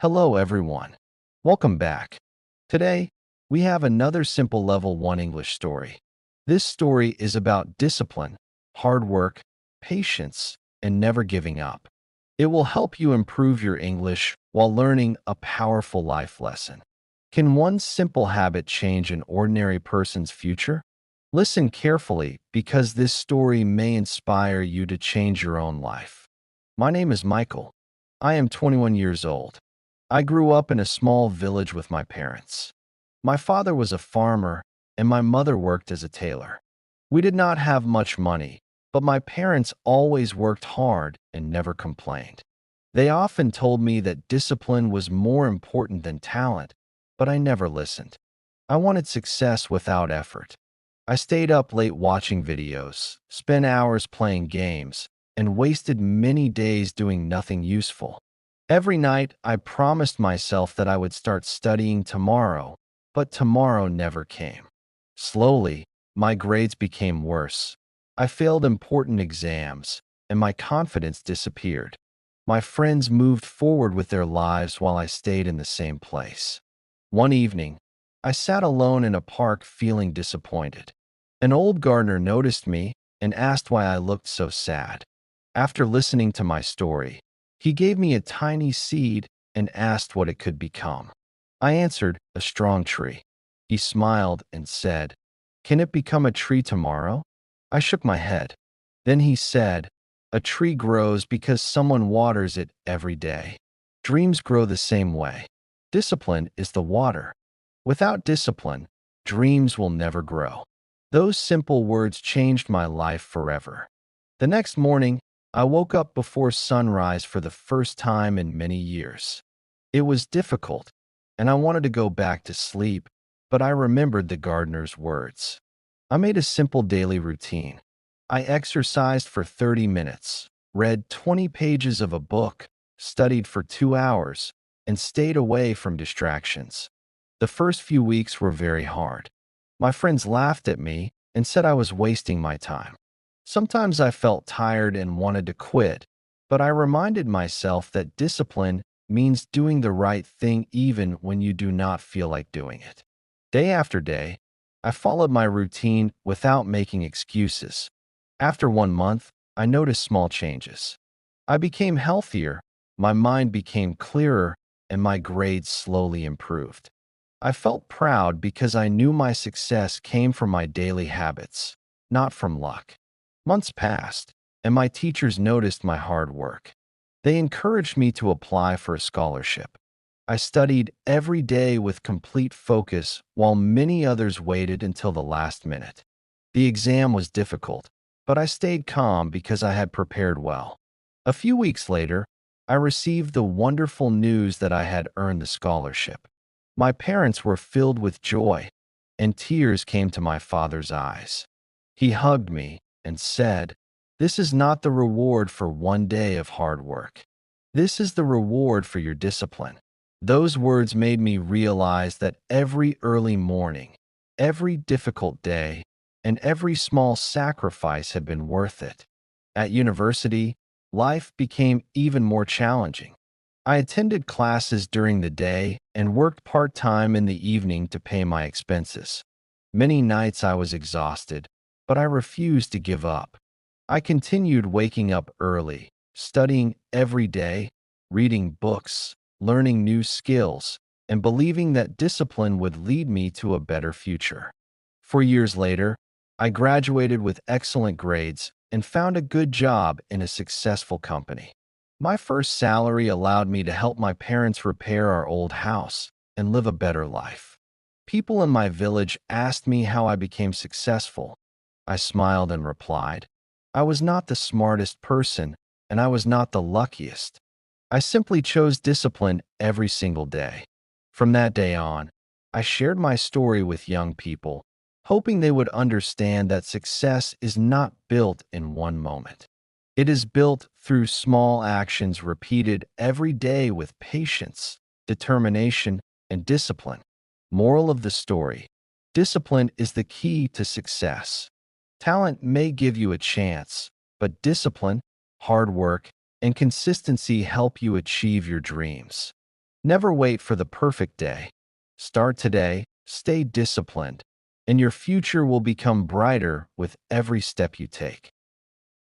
Hello, everyone. Welcome back. Today, we have another simple Level 1 English story. This story is about discipline, hard work, patience, and never giving up. It will help you improve your English while learning a powerful life lesson. Can one simple habit change an ordinary person's future? Listen carefully because this story may inspire you to change your own life. My name is Michael. I am 21 years old. I grew up in a small village with my parents. My father was a farmer and my mother worked as a tailor. We did not have much money, but my parents always worked hard and never complained. They often told me that discipline was more important than talent, but I never listened. I wanted success without effort. I stayed up late watching videos, spent hours playing games, and wasted many days doing nothing useful. Every night, I promised myself that I would start studying tomorrow, but tomorrow never came. Slowly, my grades became worse. I failed important exams, and my confidence disappeared. My friends moved forward with their lives while I stayed in the same place. One evening, I sat alone in a park feeling disappointed. An old gardener noticed me and asked why I looked so sad. After listening to my story, he gave me a tiny seed and asked what it could become. I answered, a strong tree. He smiled and said, "Can it become a tree tomorrow?" I shook my head. Then he said, "A tree grows because someone waters it every day. Dreams grow the same way. Discipline is the water. Without discipline, dreams will never grow." Those simple words changed my life forever. The next morning, I woke up before sunrise for the first time in many years. It was difficult, and I wanted to go back to sleep, but I remembered the gardener's words. I made a simple daily routine. I exercised for 30 minutes, read 20 pages of a book, studied for 2 hours, and stayed away from distractions. The first few weeks were very hard. My friends laughed at me and said I was wasting my time. Sometimes I felt tired and wanted to quit, but I reminded myself that discipline means doing the right thing even when you do not feel like doing it. Day after day, I followed my routine without making excuses. After 1 month, I noticed small changes. I became healthier, my mind became clearer, and my grades slowly improved. I felt proud because I knew my success came from my daily habits, not from luck. Months passed, and my teachers noticed my hard work. They encouraged me to apply for a scholarship. I studied every day with complete focus while many others waited until the last minute. The exam was difficult, but I stayed calm because I had prepared well. A few weeks later, I received the wonderful news that I had earned the scholarship. My parents were filled with joy, and tears came to my father's eyes. He hugged me and said, "This is not the reward for one day of hard work. This is the reward for your discipline." Those words made me realize that every early morning, every difficult day, and every small sacrifice had been worth it. At university, life became even more challenging. I attended classes during the day and worked part-time in the evening to pay my expenses. Many nights I was exhausted, but I refused to give up. I continued waking up early, studying every day, reading books, learning new skills, and believing that discipline would lead me to a better future. 4 years later, I graduated with excellent grades and found a good job in a successful company. My first salary allowed me to help my parents repair our old house and live a better life. People in my village asked me how I became successful. I smiled and replied, "I was not the smartest person, and I was not the luckiest. I simply chose discipline every single day." From that day on, I shared my story with young people, hoping they would understand that success is not built in one moment. It is built through small actions repeated every day with patience, determination, and discipline. Moral of the story: discipline is the key to success. Talent may give you a chance, but discipline, hard work, and consistency help you achieve your dreams. Never wait for the perfect day. Start today, stay disciplined, and your future will become brighter with every step you take.